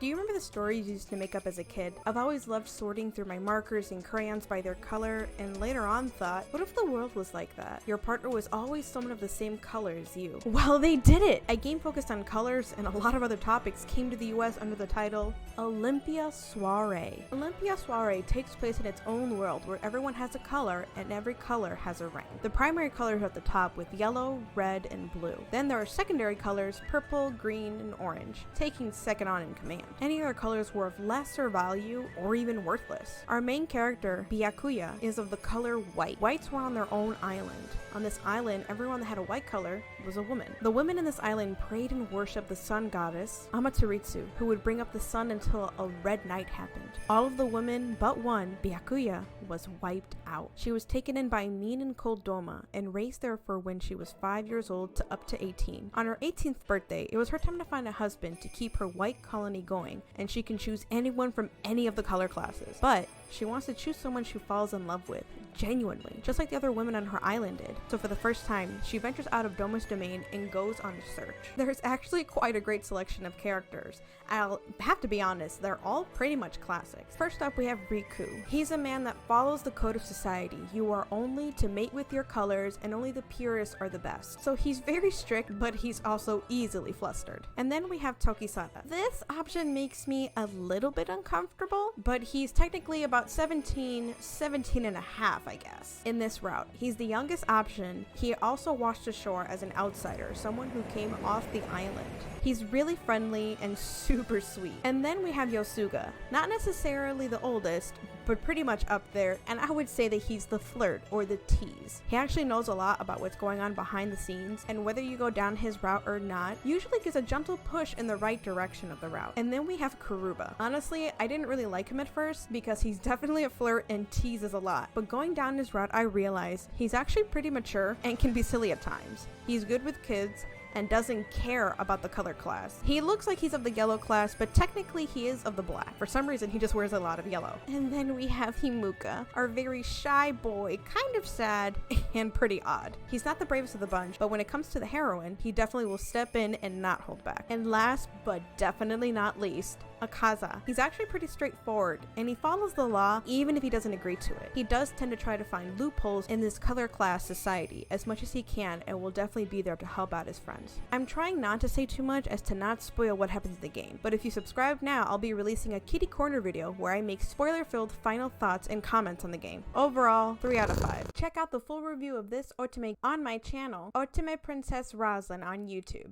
Do you remember the stories you used to make up as a kid? I've always loved sorting through my markers and crayons by their color, and later on thought, what if the world was like that? Your partner was always someone of the same color as you. Well, they did it! A game focused on colors and a lot of other topics came to the US under the title Olympia Soiree. Olympia Soiree takes place in its own world where everyone has a color and every color has a rank. The primary colors are at the top with yellow, red, and blue. Then there are secondary colors, purple, green, and orange, taking second on in command. Any other colors were of lesser value or even worthless. Our main character, Byakuya, is of the color white. Whites were on their own island. On this island, everyone that had a white color was a woman. The women in this island prayed and worshipped the sun goddess, Amaterasu, who would bring up the sun until a red night happened. All of the women but one, Byakuya, was wiped out. She was taken in by a mean and cold Doma and raised there for when she was 5 years old to up to 18. On her 18th birthday, it was her time to find a husband to keep her white colony going, and she can choose anyone from any of the color classes. But she wants to choose someone she falls in love with, genuinely, just like the other women on her island did. So for the first time, she ventures out of Doma's domain and goes on a search. There's actually quite a great selection of characters. I'll have to be honest, they're all pretty much classics. First up, we have Riku. He's a man that follows the code of society. You are only to mate with your colors, and only the purest are the best. So he's very strict, but he's also easily flustered. And then we have Tokisada. This option makes me a little bit uncomfortable, but he's technically about 17 and a half, I guess, in this route. He's the youngest option. He also washed ashore as an outsider, someone who came off the island. He's really friendly and super sweet. And then we have Yosuga. Not necessarily the oldest, but pretty much up there, and I would say that he's the flirt or the tease. He actually knows a lot about what's going on behind the scenes, and whether you go down his route or not, usually gives a gentle push in the right direction of the route. And then we have Karuba. Honestly, I didn't really like him at first because he's definitely a flirt and teases a lot, but going down his route I realized he's actually pretty mature and can be silly at times. He's good with kids and doesn't care about the color class. He looks like he's of the yellow class, but technically he is of the black. For some reason, he just wears a lot of yellow. And then we have Himuka, our very shy boy, kind of sad and pretty odd. He's not the bravest of the bunch, but when it comes to the heroine, he definitely will step in and not hold back. And last, but definitely not least, Akaza. He's actually pretty straightforward, and he follows the law even if he doesn't agree to it. He does tend to try to find loopholes in this color class society as much as he can, and will definitely be there to help out his friends. I'm trying not to say too much as to not spoil what happens in the game, but if you subscribe now, I'll be releasing a kitty corner video where I make spoiler-filled final thoughts and comments on the game. Overall, 3 out of 5. Check out the full review of this otome on my channel, Otome Princess Roslyn on YouTube.